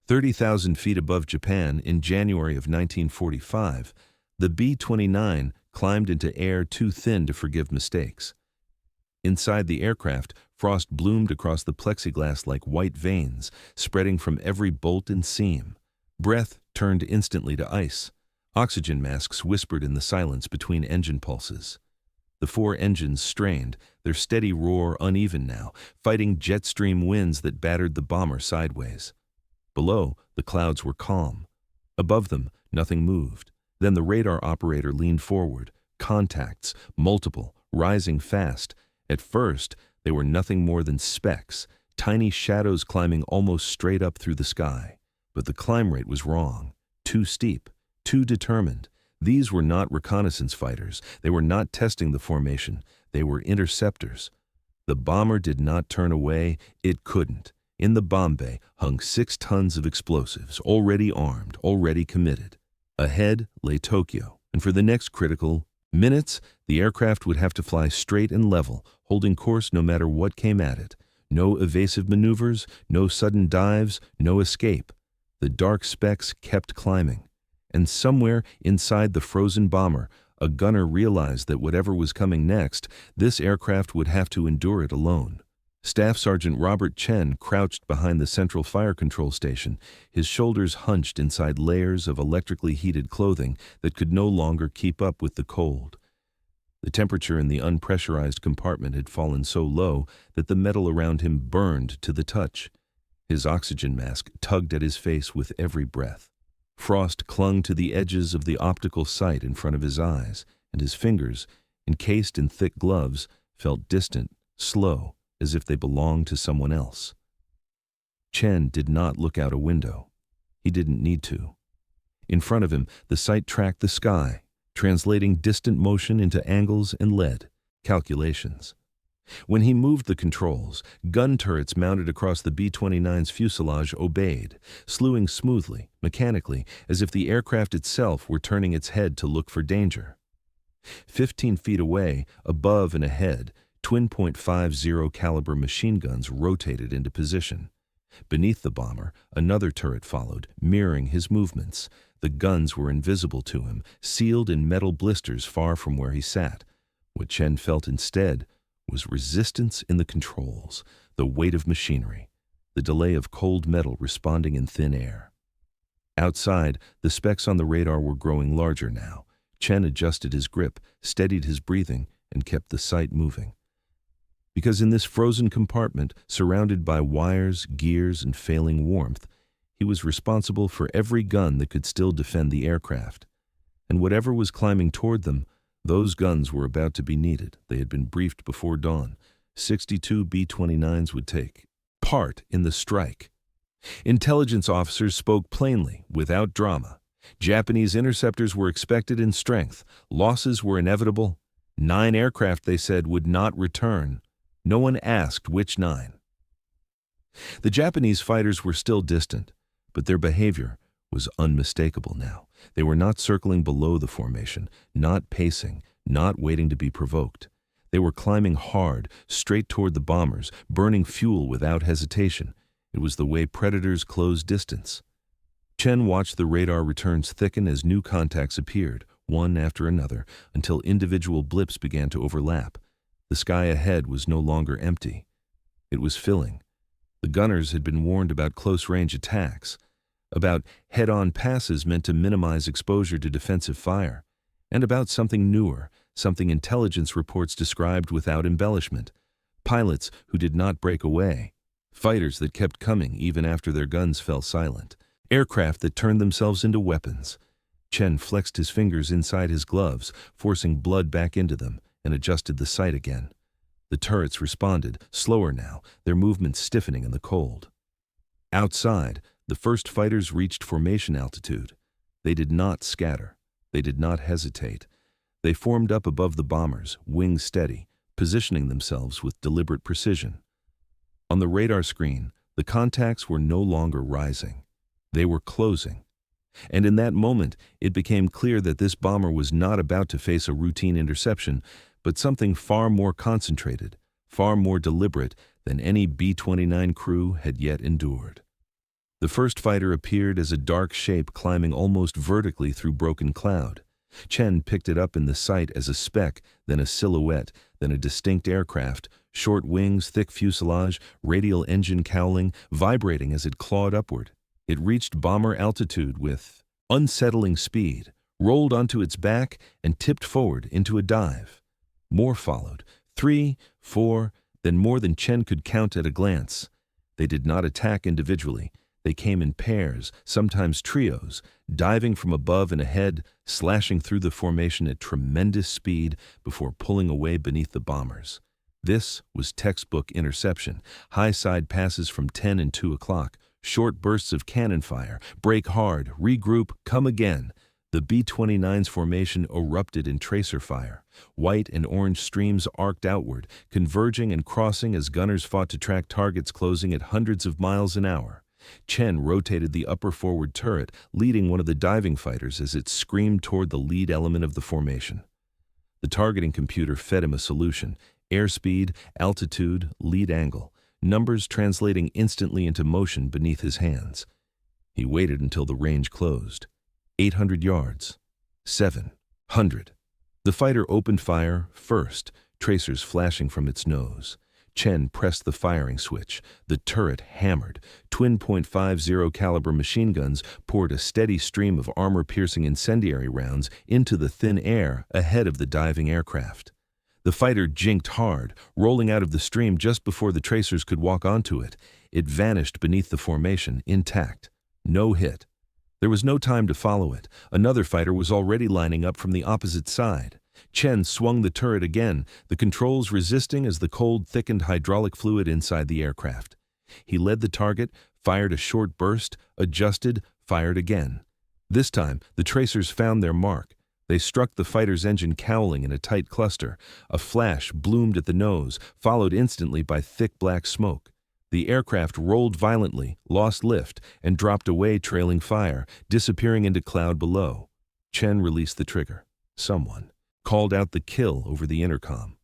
30,000 feet above Japan in January of 1945, the B-29 climbed into air too thin to forgive mistakes. Inside the aircraft, frost bloomed across the plexiglass like white veins, spreading from every bolt and seam. Breath turned instantly to ice. Oxygen masks whispered in the silence between engine pulses. The four engines strained, their steady roar uneven now, fighting jet stream winds that battered the bomber sideways. Below, the clouds were calm. Above them, nothing moved. Then the radar operator leaned forward. Contacts, multiple, rising fast. At first, they were nothing more than specks, tiny shadows climbing almost straight up through the sky. But the climb rate was wrong. Too steep, too determined. These were not reconnaissance fighters. They were not testing the formation. They were interceptors. The bomber did not turn away. It couldn't. In the bomb bay hung 6 tons of explosives, already armed, already committed. Ahead lay Tokyo, and for the next critical minutes, the aircraft would have to fly straight and level, holding course no matter what came at it. No evasive maneuvers, no sudden dives, no escape. The dark specks kept climbing. And somewhere inside the frozen bomber, a gunner realized that whatever was coming next, this aircraft would have to endure it alone. Staff Sergeant Robert Chen crouched behind the central fire control station, his shoulders hunched inside layers of electrically heated clothing that could no longer keep up with the cold. The temperature in the unpressurized compartment had fallen so low that the metal around him burned to the touch. His oxygen mask tugged at his face with every breath. Frost clung to the edges of the optical sight in front of his eyes, and his fingers, encased in thick gloves, felt distant, slow, as if they belonged to someone else. Chen did not look out a window. He didn't need to. In front of him, the sight tracked the sky, translating distant motion into angles and lead calculations. When he moved the controls, gun turrets mounted across the B-29's fuselage obeyed, slewing smoothly, mechanically, as if the aircraft itself were turning its head to look for danger. 15 feet away, above and ahead, twin .50 caliber machine guns rotated into position. Beneath the bomber, another turret followed, mirroring his movements. The guns were invisible to him, sealed in metal blisters far from where he sat. What Chen felt instead was resistance in the controls, the weight of machinery, the delay of cold metal responding in thin air. Outside, the specks on the radar were growing larger now. Chen adjusted his grip, steadied his breathing, and kept the sight moving. Because in this frozen compartment, surrounded by wires, gears, and failing warmth, he was responsible for every gun that could still defend the aircraft. And whatever was climbing toward them, those guns were about to be needed. They had been briefed before dawn. 62 B-29s would take part in the strike. Intelligence officers spoke plainly, without drama. Japanese interceptors were expected in strength. Losses were inevitable. 9 aircraft, they said, would not return. No one asked which 9. The Japanese fighters were still distant, but their behavior was unmistakable now. They were not circling below the formation, not pacing, not waiting to be provoked. They were climbing hard, straight toward the bombers, burning fuel without hesitation. It was the way predators close distance. Chen watched the radar returns thicken as new contacts appeared, one after another, until individual blips began to overlap. The sky ahead was no longer empty. It was filling. The gunners had been warned about close-range attacks, about head-on passes meant to minimize exposure to defensive fire, and about something newer, something intelligence reports described without embellishment. Pilots who did not break away. Fighters that kept coming even after their guns fell silent. Aircraft that turned themselves into weapons. Chen flexed his fingers inside his gloves, forcing blood back into them, and adjusted the sight again. The turrets responded, slower now, their movements stiffening in the cold. Outside, the first fighters reached formation altitude. They did not scatter. They did not hesitate. They formed up above the bombers, wings steady, positioning themselves with deliberate precision. On the radar screen, the contacts were no longer rising. They were closing. And in that moment, it became clear that this bomber was not about to face a routine interception, but something far more concentrated, far more deliberate than any B-29 crew had yet endured. The first fighter appeared as a dark shape climbing almost vertically through broken cloud. Chen picked it up in the sight as a speck, then a silhouette, then a distinct aircraft, short wings, thick fuselage, radial engine cowling, vibrating as it clawed upward. It reached bomber altitude with unsettling speed, rolled onto its back, and tipped forward into a dive. More followed, 3, 4, then more than Chen could count at a glance. They did not attack individually. They came in pairs, sometimes trios, diving from above and ahead, slashing through the formation at tremendous speed before pulling away beneath the bombers. This was textbook interception, high side passes from 10 and 2 o'clock, short bursts of cannon fire, break hard, regroup, come again. The B-29's formation erupted in tracer fire. White and orange streams arced outward, converging and crossing as gunners fought to track targets closing at hundreds of miles an hour. Chen rotated the upper forward turret, leading one of the diving fighters as it screamed toward the lead element of the formation. The targeting computer fed him a solution: airspeed, altitude, lead angle, numbers translating instantly into motion beneath his hands. He waited until the range closed. 800 yards. 700. The fighter opened fire first, tracers flashing from its nose. Chen pressed the firing switch. The turret hammered. Twin .50 caliber machine guns poured a steady stream of armor-piercing incendiary rounds into the thin air ahead of the diving aircraft. The fighter jinked hard, rolling out of the stream just before the tracers could walk onto it. It vanished beneath the formation, intact. No hit. There was no time to follow it. Another fighter was already lining up from the opposite side. Chen swung the turret again, the controls resisting as the cold thickened hydraulic fluid inside the aircraft. He led the target, fired a short burst, adjusted, fired again. This time, the tracers found their mark. They struck the fighter's engine cowling in a tight cluster. A flash bloomed at the nose, followed instantly by thick black smoke. The aircraft rolled violently, lost lift, and dropped away trailing fire, disappearing into cloud below. Chen released the trigger. Someone called out the kill over the intercom.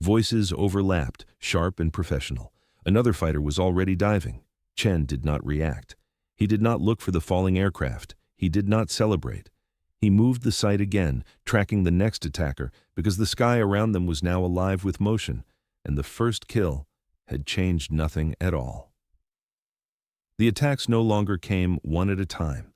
Voices overlapped, sharp and professional. Another fighter was already diving. Chen did not react. He did not look for the falling aircraft. He did not celebrate. He moved the sight again, tracking the next attacker, because the sky around them was now alive with motion, and the first kill had changed nothing at all. The attacks no longer came one at a time.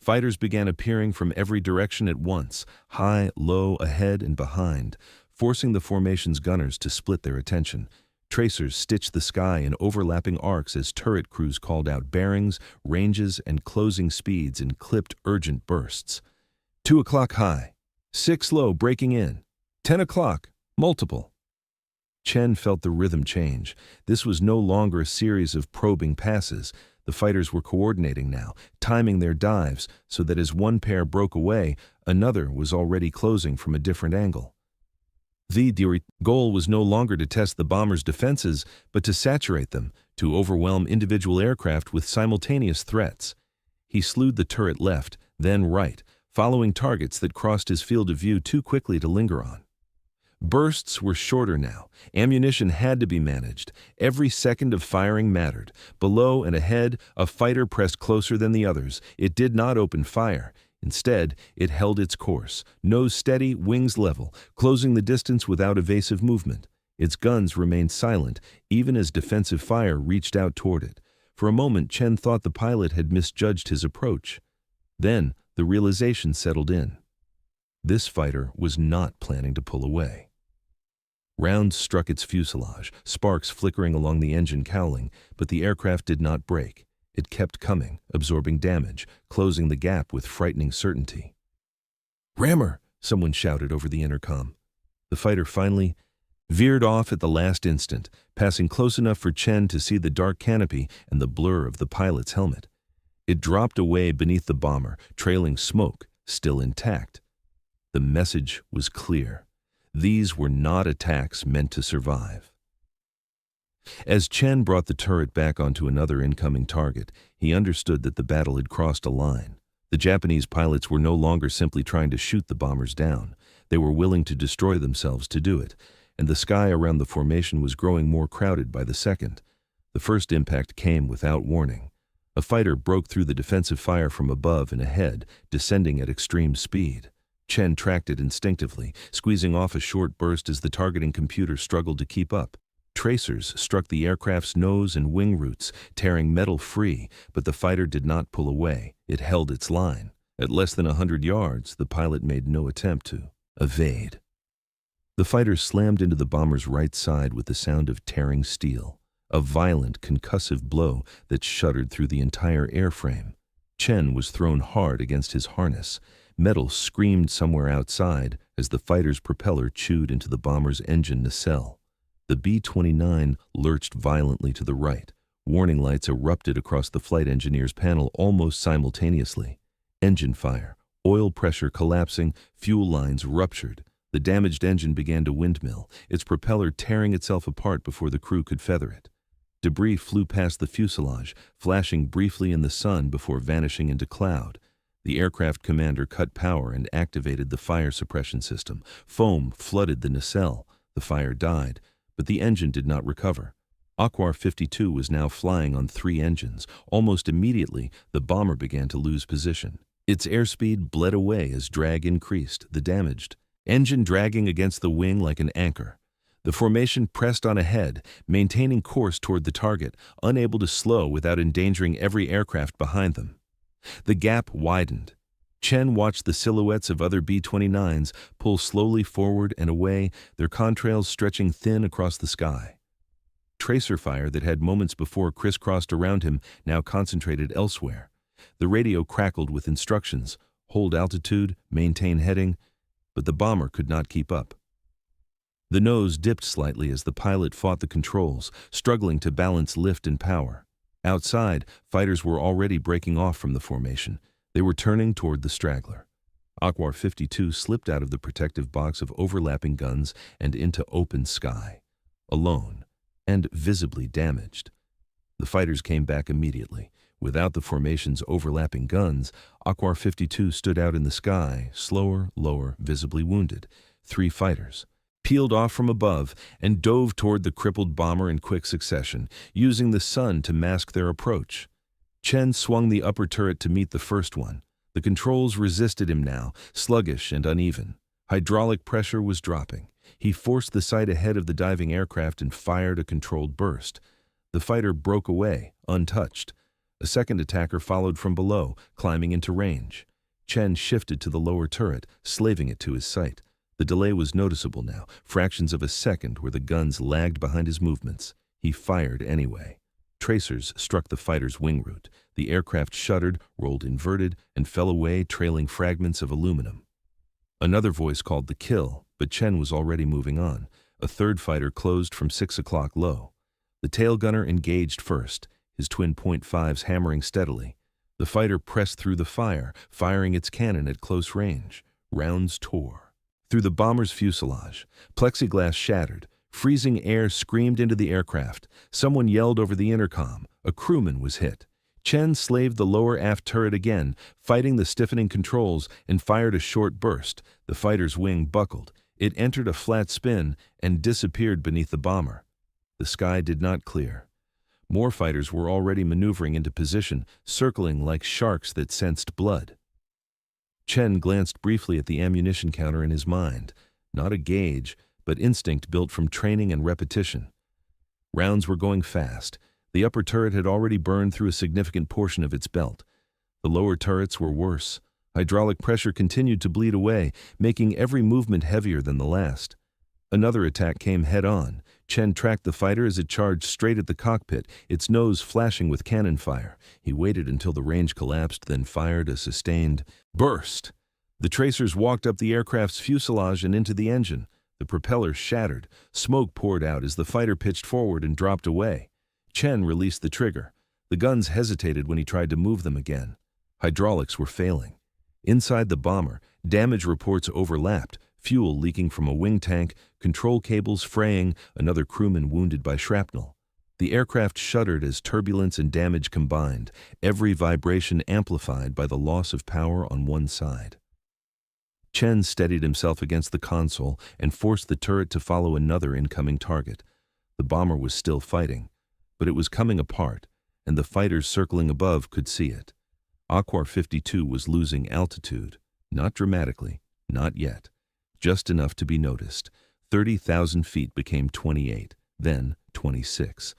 Fighters began appearing from every direction at once, high, low, ahead, and behind, forcing the formation's gunners to split their attention. Tracers stitched the sky in overlapping arcs as turret crews called out bearings, ranges, and closing speeds in clipped, urgent bursts. 2 o'clock high, 6 low breaking in, 10 o'clock, multiple. Chen felt the rhythm change. This was no longer a series of probing passes. The fighters were coordinating now, timing their dives so that as one pair broke away, another was already closing from a different angle. The goal was no longer to test the bombers' defenses, but to saturate them, to overwhelm individual aircraft with simultaneous threats. He slewed the turret left, then right, following targets that crossed his field of view too quickly to linger on. Bursts were shorter now. Ammunition had to be managed. Every second of firing mattered. Below and ahead, a fighter pressed closer than the others. It did not open fire. Instead, it held its course, nose steady, wings level, closing the distance without evasive movement. Its guns remained silent, even as defensive fire reached out toward it. For a moment, Chen thought the pilot had misjudged his approach. Then, the realization settled in. This fighter was not planning to pull away. Rounds struck its fuselage, sparks flickering along the engine cowling, but the aircraft did not break. It kept coming, absorbing damage, closing the gap with frightening certainty. "Rammer!" someone shouted over the intercom. The fighter finally veered off at the last instant, passing close enough for Chen to see the dark canopy and the blur of the pilot's helmet. It dropped away beneath the bomber, trailing smoke, still intact. The message was clear. These were not attacks meant to survive. As Chen brought the turret back onto another incoming target, he understood that the battle had crossed a line. The Japanese pilots were no longer simply trying to shoot the bombers down. They were willing to destroy themselves to do it, and the sky around the formation was growing more crowded by the second. The first impact came without warning. A fighter broke through the defensive fire from above and ahead, descending at extreme speed. Chen tracked it instinctively, squeezing off a short burst as the targeting computer struggled to keep up. Tracers struck the aircraft's nose and wing roots, tearing metal free, but the fighter did not pull away. It held its line. At less than 100 yards, the pilot made no attempt to evade. The fighter slammed into the bomber's right side with the sound of tearing steel, a violent, concussive blow that shuddered through the entire airframe. Chen was thrown hard against his harness. Metal screamed somewhere outside as the fighter's propeller chewed into the bomber's engine nacelle. The B-29 lurched violently to the right. Warning lights erupted across the flight engineer's panel almost simultaneously. Engine fire, oil pressure collapsing, fuel lines ruptured. The damaged engine began to windmill, its propeller tearing itself apart before the crew could feather it. Debris flew past the fuselage, flashing briefly in the sun before vanishing into cloud. The aircraft commander cut power and activated the fire suppression system. Foam flooded the nacelle. The fire died, but the engine did not recover. Aquar 52 was now flying on 3 engines. Almost immediately, the bomber began to lose position. Its airspeed bled away as drag increased, the damaged engine dragging against the wing like an anchor. The formation pressed on ahead, maintaining course toward the target, unable to slow without endangering every aircraft behind them. The gap widened. Chen watched the silhouettes of other B-29s pull slowly forward and away, their contrails stretching thin across the sky. Tracer fire that had moments before crisscrossed around him now concentrated elsewhere. The radio crackled with instructions: hold altitude, maintain heading, but the bomber could not keep up. The nose dipped slightly as the pilot fought the controls, struggling to balance lift and power. Outside, fighters were already breaking off from the formation. They were turning toward the straggler. Aquar 52 slipped out of the protective box of overlapping guns and into open sky, alone and visibly damaged. The fighters came back immediately. Without the formation's overlapping guns, Aquar 52 stood out in the sky, slower, lower, visibly wounded. 3 fighters peeled off from above and dove toward the crippled bomber in quick succession, using the sun to mask their approach. Chen swung the upper turret to meet the first one. The controls resisted him now, sluggish and uneven. Hydraulic pressure was dropping. He forced the sight ahead of the diving aircraft and fired a controlled burst. The fighter broke away, untouched. A second attacker followed from below, climbing into range. Chen shifted to the lower turret, slaving it to his sight. The delay was noticeable now, fractions of a second where the guns lagged behind his movements. He fired anyway. Tracers struck the fighter's wing root. The aircraft shuddered, rolled inverted, and fell away, trailing fragments of aluminum. Another voice called the kill, but Chen was already moving on. A third fighter closed from 6 o'clock low. The tail gunner engaged first, his twin .5s hammering steadily. The fighter pressed through the fire, firing its cannon at close range. Rounds tore through the bomber's fuselage. Plexiglass shattered. Freezing air screamed into the aircraft. Someone yelled over the intercom. A crewman was hit. Chen slaved the lower aft turret again, fighting the stiffening controls, and fired a short burst. The fighter's wing buckled. It entered a flat spin and disappeared beneath the bomber. The sky did not clear. More fighters were already maneuvering into position, circling like sharks that sensed blood. Chen glanced briefly at the ammunition counter in his mind. Not a gauge, but instinct built from training and repetition. Rounds were going fast. The upper turret had already burned through a significant portion of its belt. The lower turrets were worse. Hydraulic pressure continued to bleed away, making every movement heavier than the last. Another attack came head-on. Chen tracked the fighter as it charged straight at the cockpit, its nose flashing with cannon fire. He waited until the range collapsed, then fired a sustained burst. The tracers walked up the aircraft's fuselage and into the engine. The propeller shattered. Smoke poured out as the fighter pitched forward and dropped away. Chen released the trigger. The guns hesitated when he tried to move them again. Hydraulics were failing. Inside the bomber, damage reports overlapped, fuel leaking from a wing tank, control cables fraying, another crewman wounded by shrapnel. The aircraft shuddered as turbulence and damage combined, every vibration amplified by the loss of power on one side. Chen steadied himself against the console and forced the turret to follow another incoming target. The bomber was still fighting, but it was coming apart. and the fighters circling above could see it. Aquar 52 was losing altitude, not dramatically, not yet, just enough to be noticed. 30,000 feet became 28, then 26.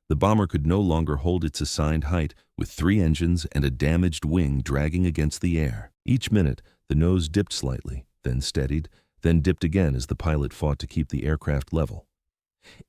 The bomber could no longer hold its assigned height, with 3 engines and a damaged wing dragging against the air. Each minute, the nose dipped slightly, then steadied, then dipped again as the pilot fought to keep the aircraft level.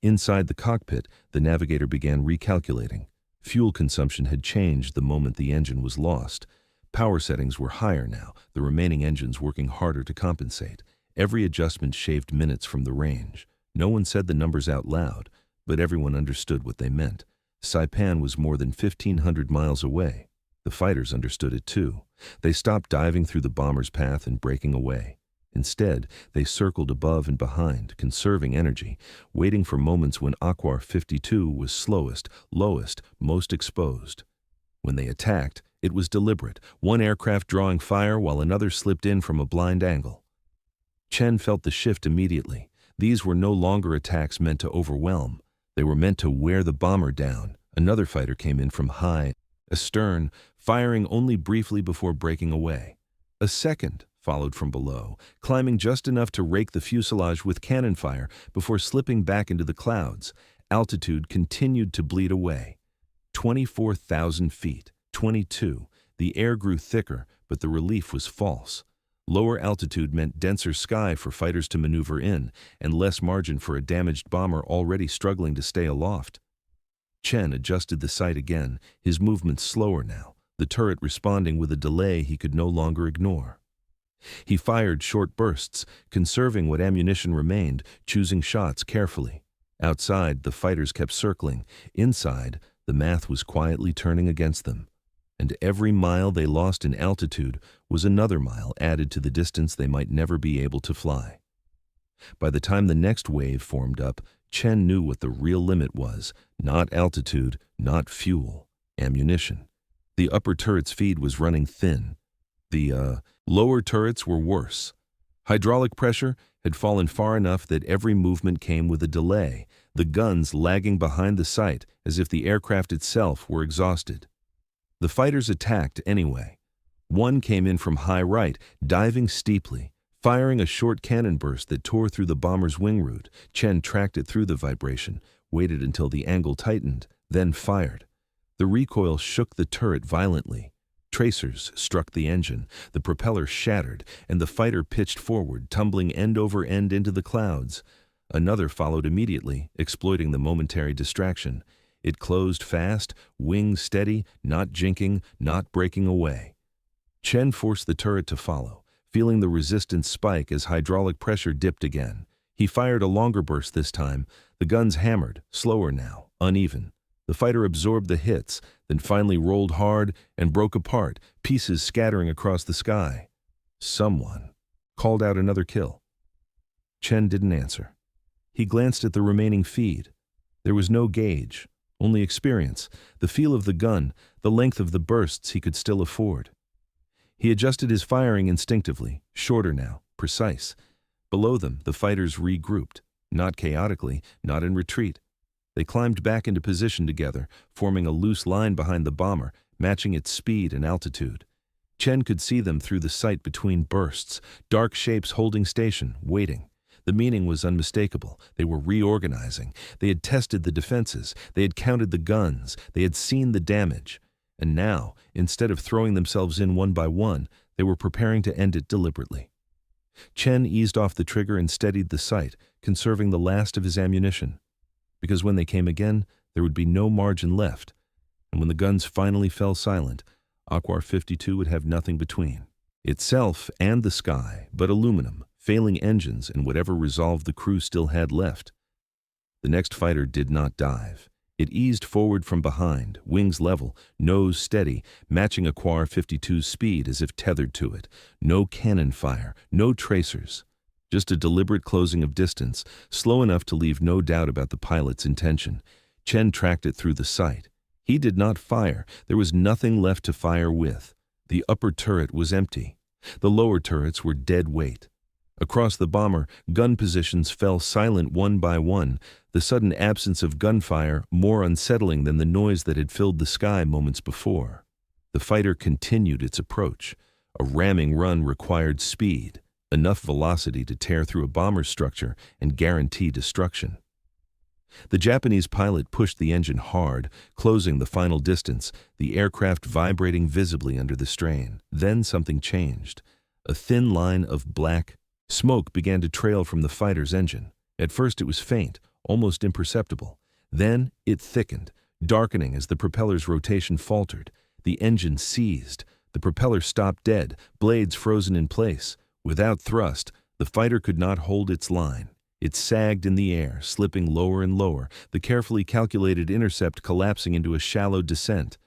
Inside the cockpit, the navigator began recalculating. Fuel consumption had changed the moment the engine was lost. Power settings were higher now, the remaining engines working harder to compensate. Every adjustment shaved minutes from the range. No one said the numbers out loud, but everyone understood what they meant. Saipan was more than 1,500 miles away. The fighters understood it too. They stopped diving through the bomber's path and breaking away. Instead, they circled above and behind, conserving energy, waiting for moments when Aquar 52 was slowest, lowest, most exposed. When they attacked, it was deliberate, one aircraft drawing fire while another slipped in from a blind angle. Chen felt the shift immediately. These were no longer attacks meant to overwhelm. They were meant to wear the bomber down. Another fighter came in from high, astern, firing only briefly before breaking away. A second followed from below, climbing just enough to rake the fuselage with cannon fire before slipping back into the clouds. Altitude continued to bleed away. 24,000 feet, 22. The air grew thicker, but the relief was false. Lower altitude meant denser sky for fighters to maneuver in, and less margin for a damaged bomber already struggling to stay aloft. Chen adjusted the sight again, his movements slower now, the turret responding with a delay he could no longer ignore. He fired short bursts, conserving what ammunition remained, choosing shots carefully. Outside, the fighters kept circling. Inside, the math was quietly turning against them. And every mile they lost in altitude was another mile added to the distance they might never be able to fly. By the time the next wave formed up, Chen knew what the real limit was: not altitude, not fuel, ammunition. The upper turret's feed was running thin. The lower turrets were worse. Hydraulic pressure had fallen far enough that every movement came with a delay, the guns lagging behind the sight as if the aircraft itself were exhausted. The fighters attacked anyway. One came in from high right, diving steeply, firing a short cannon burst that tore through the bomber's wing root. Chen tracked it through the vibration, waited until the angle tightened, then fired. The recoil shook the turret violently. Tracers struck the engine, the propeller shattered, and the fighter pitched forward, tumbling end over end into the clouds. Another followed immediately, exploiting the momentary distraction. It closed fast, wings steady, not jinking, not breaking away. Chen forced the turret to follow, feeling the resistance spike as hydraulic pressure dipped again. He fired a longer burst this time. The guns hammered, slower now, uneven. The fighter absorbed the hits, then finally rolled hard and broke apart, pieces scattering across the sky. Someone called out another kill. Chen didn't answer. He glanced at the remaining feed. There was no gauge, only experience, the feel of the gun, the length of the bursts he could still afford. He adjusted his firing instinctively, shorter now, precise. Below them, the fighters regrouped, not chaotically, not in retreat. They climbed back into position together, forming a loose line behind the bomber, matching its speed and altitude. Chen could see them through the sight between bursts, dark shapes holding station, waiting. The meaning was unmistakable. They were reorganizing. They had tested the defenses. They had counted the guns. They had seen the damage. And now, instead of throwing themselves in one by one, they were preparing to end it deliberately. Chen eased off the trigger and steadied the sight, conserving the last of his ammunition. Because when they came again, there would be no margin left. And when the guns finally fell silent, Aquar 52 would have nothing between. Itself and the sky, but aluminum, failing engines, and whatever resolve the crew still had left. The next fighter did not dive. It eased forward from behind, wings level, nose steady, matching Aquar 52's speed as if tethered to it. No cannon fire, no tracers. Just a deliberate closing of distance, slow enough to leave no doubt about the pilot's intention. Chen tracked it through the sight. He did not fire. There was nothing left to fire with. The upper turret was empty. The lower turrets were dead weight. Across the bomber, gun positions fell silent one by one, the sudden absence of gunfire more unsettling than the noise that had filled the sky moments before. The fighter continued its approach. A ramming run required speed, enough velocity to tear through a bomber's structure and guarantee destruction. The Japanese pilot pushed the engine hard, closing the final distance, the aircraft vibrating visibly under the strain. Then something changed. A thin line of black smoke began to trail from the fighter's engine. At first it was faint, almost imperceptible. Then it thickened, darkening as the propeller's rotation faltered. The engine seized. The propeller stopped dead, blades frozen in place. Without thrust, the fighter could not hold its line. It sagged in the air, slipping lower and lower, the carefully calculated intercept collapsing into a shallow descent.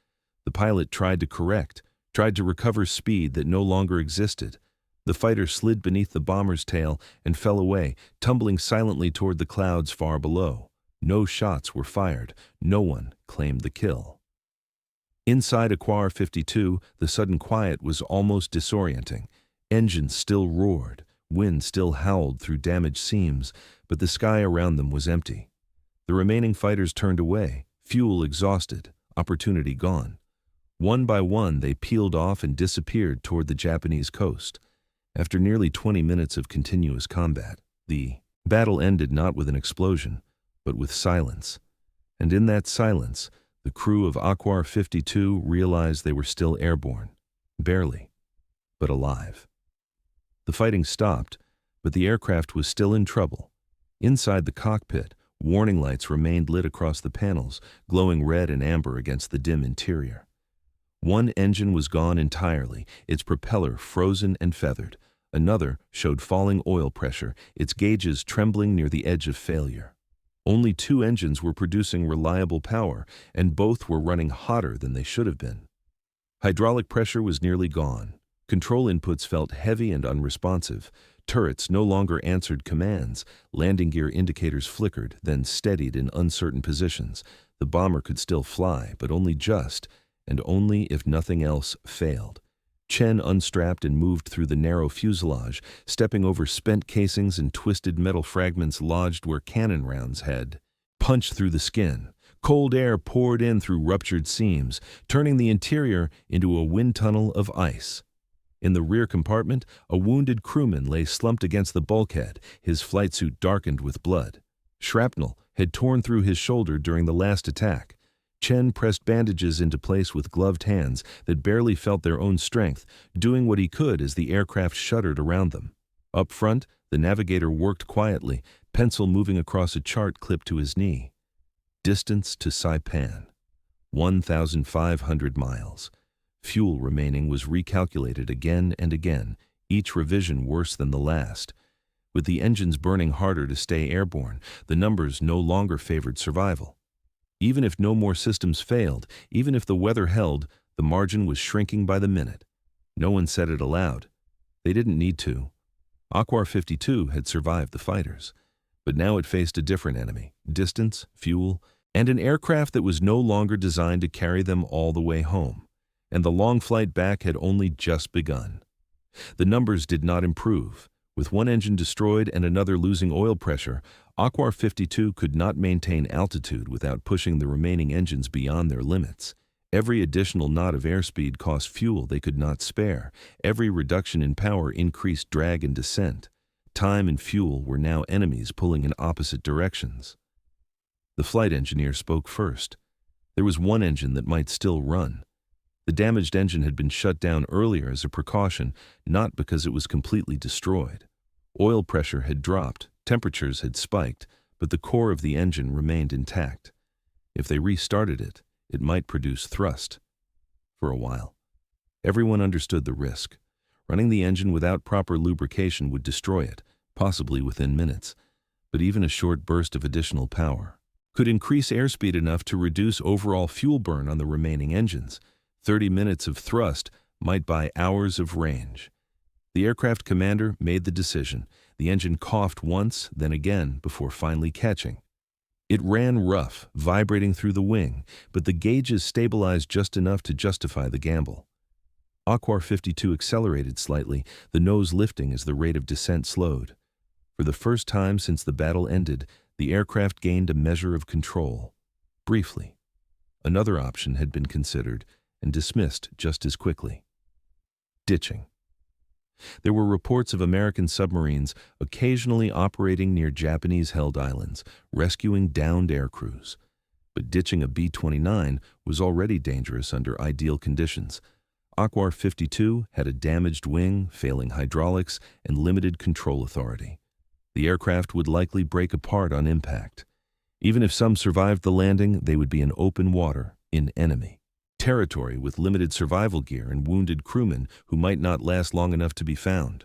The pilot tried to correct, tried to recover speed that no longer existed. The fighter slid beneath the bomber's tail and fell away, tumbling silently toward the clouds far below. No shots were fired. No one claimed the kill. Inside Aquar 52, the sudden quiet was almost disorienting. Engines still roared. Wind still howled through damaged seams, but the sky around them was empty. The remaining fighters turned away, fuel exhausted, opportunity gone. One by one, they peeled off and disappeared toward the Japanese coast. After nearly 20 minutes of continuous combat, the battle ended not with an explosion, but with silence. And in that silence, the crew of Aquar 52 realized they were still airborne, barely, but alive. The fighting stopped, but the aircraft was still in trouble. Inside the cockpit, warning lights remained lit across the panels, glowing red and amber against the dim interior. One engine was gone entirely, its propeller frozen and feathered. Another showed falling oil pressure, its gauges trembling near the edge of failure. Only 2 engines were producing reliable power, and both were running hotter than they should have been. Hydraulic pressure was nearly gone. Control inputs felt heavy and unresponsive. Turrets no longer answered commands. Landing gear indicators flickered, then steadied in uncertain positions. The bomber could still fly, but only just, and only if nothing else failed. Chen unstrapped and moved through the narrow fuselage, stepping over spent casings and twisted metal fragments lodged where cannon rounds had punched through the skin. Cold air poured in through ruptured seams, turning the interior into a wind tunnel of ice. In the rear compartment, a wounded crewman lay slumped against the bulkhead, his flight suit darkened with blood. Shrapnel had torn through his shoulder during the last attack. Chen pressed bandages into place with gloved hands that barely felt their own strength, doing what he could as the aircraft shuddered around them. Up front, the navigator worked quietly, pencil moving across a chart clipped to his knee. Distance to Saipan, 1,500 miles. Fuel remaining was recalculated again and again, each revision worse than the last. With the engines burning harder to stay airborne, the numbers no longer favored survival. Even if no more systems failed, even if the weather held, the margin was shrinking by the minute. No one said it aloud. They didn't need to. Aquar 52 had survived the fighters, but now it faced a different enemy: distance, fuel, and an aircraft that was no longer designed to carry them all the way home. And the long flight back had only just begun. The numbers did not improve. With one engine destroyed and another losing oil pressure, Aquar 52 could not maintain altitude without pushing the remaining engines beyond their limits. Every additional knot of airspeed cost fuel they could not spare. Every reduction in power increased drag and descent. Time and fuel were now enemies pulling in opposite directions. The flight engineer spoke first. There was one engine that might still run. The damaged engine had been shut down earlier as a precaution, not because it was completely destroyed. Oil pressure had dropped, temperatures had spiked, but the core of the engine remained intact. If they restarted it, it might produce thrust. For a while. Everyone understood the risk. Running the engine without proper lubrication would destroy it, possibly within minutes. But even a short burst of additional power could increase airspeed enough to reduce overall fuel burn on the remaining engines. 30 minutes of thrust might buy hours of range. The aircraft commander made the decision. The engine coughed once, then again, before finally catching. It ran rough, vibrating through the wing, but the gauges stabilized just enough to justify the gamble. Aquar 52 accelerated slightly, the nose lifting as the rate of descent slowed. For the first time since the battle ended, the aircraft gained a measure of control. Briefly. Another option had been considered and dismissed just as quickly. Ditching. There were reports of American submarines occasionally operating near Japanese-held islands, rescuing downed aircrews. But ditching a B-29 was already dangerous under ideal conditions. Aquar 52 had a damaged wing, failing hydraulics, and limited control authority. The aircraft would likely break apart on impact. Even if some survived the landing, they would be in open water, in enemy territory with limited survival gear and wounded crewmen who might not last long enough to be found.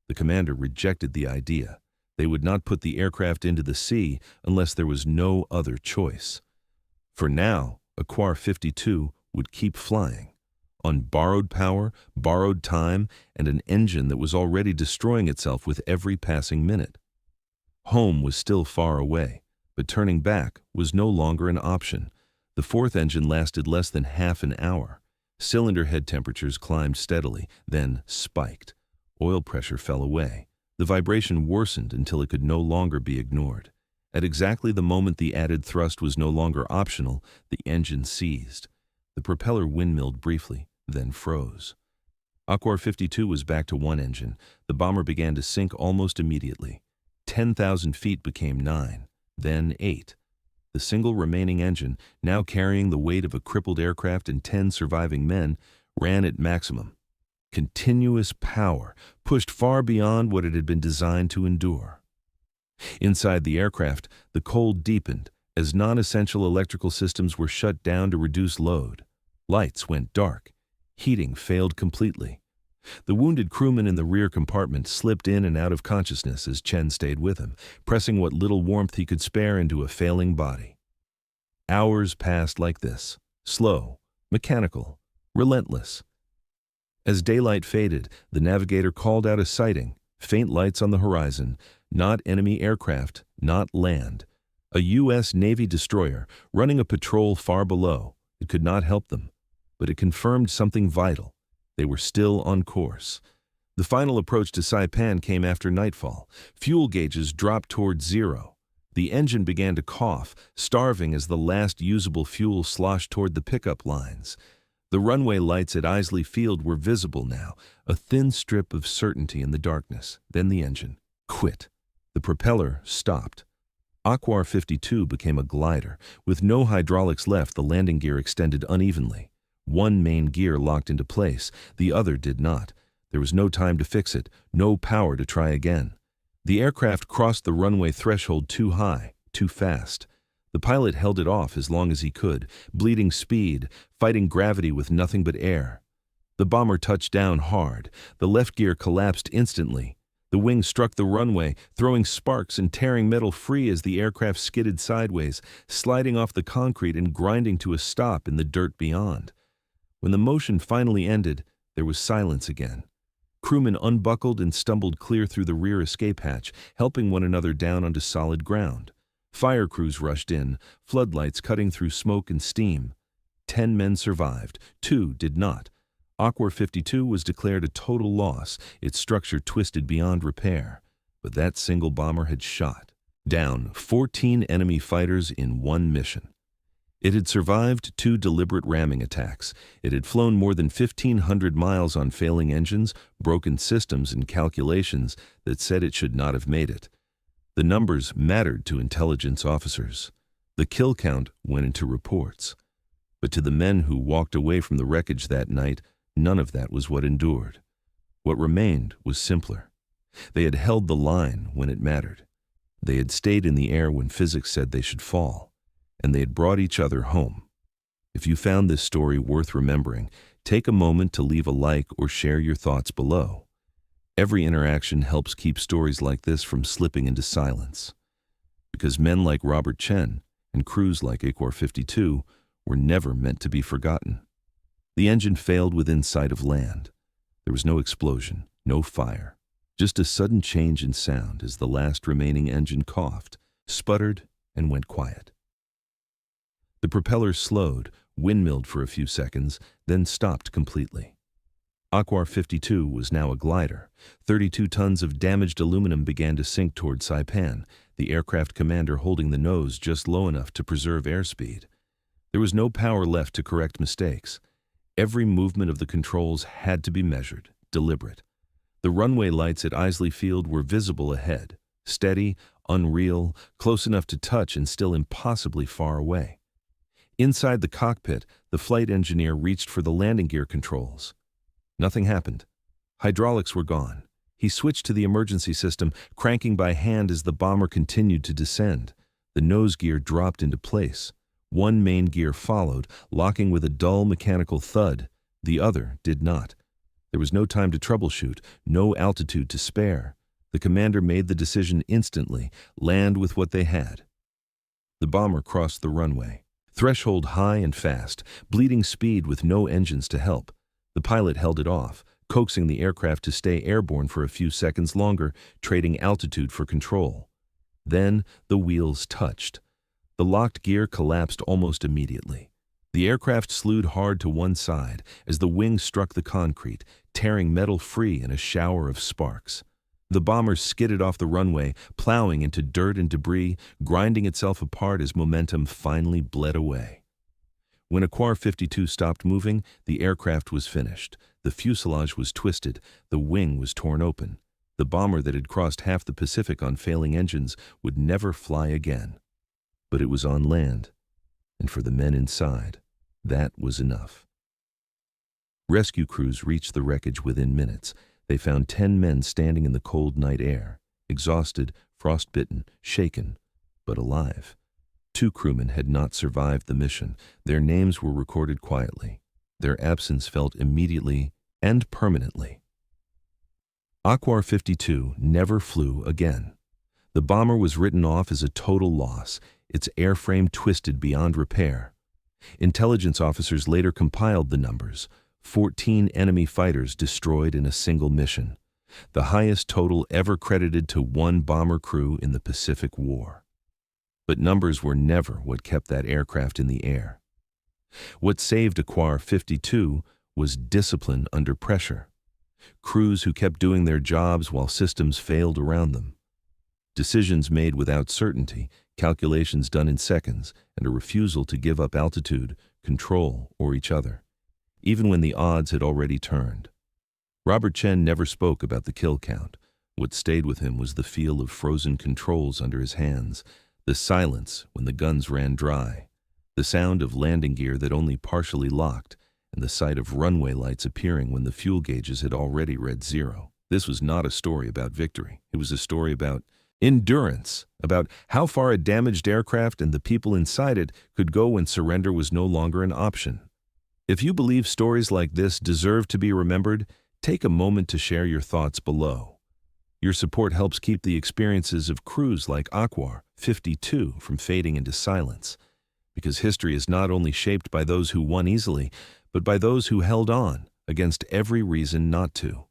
The commander rejected the idea. They would not put the aircraft into the sea unless there was no other choice. For now, Aquar 52 would keep flying, on borrowed power, borrowed time, and an engine that was already destroying itself with every passing minute. Home was still far away, but turning back was no longer an option. The fourth engine lasted less than half an hour. Cylinder head temperatures climbed steadily, then spiked. Oil pressure fell away. The vibration worsened until it could no longer be ignored. At exactly the moment the added thrust was no longer optional, the engine seized. The propeller windmilled briefly, then froze. Aquar 52 was back to one engine. The bomber began to sink almost immediately. 10,000 feet became 9, then 8. The single remaining engine, now carrying the weight of a crippled aircraft and 10 surviving men, ran at maximum. Continuous power, pushed far beyond what it had been designed to endure. Inside the aircraft, the cold deepened as non-essential electrical systems were shut down to reduce load. Lights went dark. Heating failed completely. The wounded crewman in the rear compartment slipped in and out of consciousness as Chen stayed with him, pressing what little warmth he could spare into a failing body. Hours passed like this, slow, mechanical, relentless. As daylight faded, the navigator called out a sighting, faint lights on the horizon, not enemy aircraft, not land. A U.S. Navy destroyer running a patrol far below. It could not help them, but it confirmed something vital. They were still on course. The final approach to Saipan came after nightfall. Fuel gauges dropped toward zero. The engine began to cough, starving as the last usable fuel sloshed toward the pickup lines. The runway lights at Isley Field were visible now, a thin strip of certainty in the darkness. Then the engine quit. The propeller stopped. Aquar 52 became a glider. With no hydraulics left, the landing gear extended unevenly. One main gear locked into place, the other did not. There was no time to fix it, no power to try again. The aircraft crossed the runway threshold too high, too fast. The pilot held it off as long as he could, bleeding speed, fighting gravity with nothing but air. The bomber touched down hard. The left gear collapsed instantly. The wing struck the runway, throwing sparks and tearing metal free as the aircraft skidded sideways, sliding off the concrete and grinding to a stop in the dirt beyond. When the motion finally ended, there was silence again. Crewmen unbuckled and stumbled clear through the rear escape hatch, helping one another down onto solid ground. Fire crews rushed in, floodlights cutting through smoke and steam. 10 men survived, 2 did not. Aquar 52 was declared a total loss, its structure twisted beyond repair. But that single bomber had shot down 14 enemy fighters in one mission. It had survived 2 deliberate ramming attacks. It had flown more than 1,500 miles on failing engines, broken systems, and calculations that said it should not have made it. The numbers mattered to intelligence officers. The kill count went into reports. But to the men who walked away from the wreckage that night, none of that was what endured. What remained was simpler. They had held the line when it mattered. They had stayed in the air when physics said they should fall. And they had brought each other home. If you found this story worth remembering, take a moment to leave a like or share your thoughts below. Every interaction helps keep stories like this from slipping into silence. Because men like Robert Chen and crews like Aquar 52 were never meant to be forgotten. The engine failed within sight of land. There was no explosion, no fire, just a sudden change in sound as the last remaining engine coughed, sputtered, and went quiet. The propeller slowed, windmilled for a few seconds, then stopped completely. Aquar 52 was now a glider. 32 tons of damaged aluminum began to sink toward Saipan, the aircraft commander holding the nose just low enough to preserve airspeed. There was no power left to correct mistakes. Every movement of the controls had to be measured, deliberate. The runway lights at Isley Field were visible ahead, steady, unreal, close enough to touch and still impossibly far away. Inside the cockpit, the flight engineer reached for the landing gear controls. Nothing happened. Hydraulics were gone. He switched to the emergency system, cranking by hand as the bomber continued to descend. The nose gear dropped into place. One main gear followed, locking with a dull mechanical thud. The other did not. There was no time to troubleshoot, no altitude to spare. The commander made the decision instantly, land with what they had. The bomber crossed the runway. Threshold high and fast, bleeding speed with no engines to help. The pilot held it off, coaxing the aircraft to stay airborne for a few seconds longer, trading altitude for control. Then the wheels touched. The locked gear collapsed almost immediately. The aircraft slewed hard to one side as the wings struck the concrete, tearing metal free in a shower of sparks. The bomber skidded off the runway, plowing into dirt and debris, grinding itself apart as momentum finally bled away. When Aquar 52 stopped moving, the aircraft was finished. The fuselage was twisted, the wing was torn open. The bomber that had crossed half the Pacific on failing engines would never fly again. But it was on land, and for the men inside, that was enough. Rescue crews reached the wreckage within minutes. They found 10 men standing in the cold night air, exhausted, frostbitten, shaken, but alive. 2 crewmen had not survived the mission. Their names were recorded quietly. Their absence felt immediately and permanently. Aquar 52 never flew again. The bomber was written off as a total loss, its airframe twisted beyond repair. Intelligence officers later compiled the numbers. 14 enemy fighters destroyed in a single mission, the highest total ever credited to one bomber crew in the Pacific War. But numbers were never what kept that aircraft in the air. What saved Aquar 52 was discipline under pressure. Crews who kept doing their jobs while systems failed around them. Decisions made without certainty, calculations done in seconds, and a refusal to give up altitude, control, or each other, even when the odds had already turned. Robert Chen never spoke about the kill count. What stayed with him was the feel of frozen controls under his hands, the silence when the guns ran dry, the sound of landing gear that only partially locked, and the sight of runway lights appearing when the fuel gauges had already read 0. This was not a story about victory. It was a story about endurance, about how far a damaged aircraft and the people inside it could go when surrender was no longer an option. If you believe stories like this deserve to be remembered, take a moment to share your thoughts below. Your support helps keep the experiences of crews like Aquar 52 from fading into silence, because history is not only shaped by those who won easily, but by those who held on against every reason not to.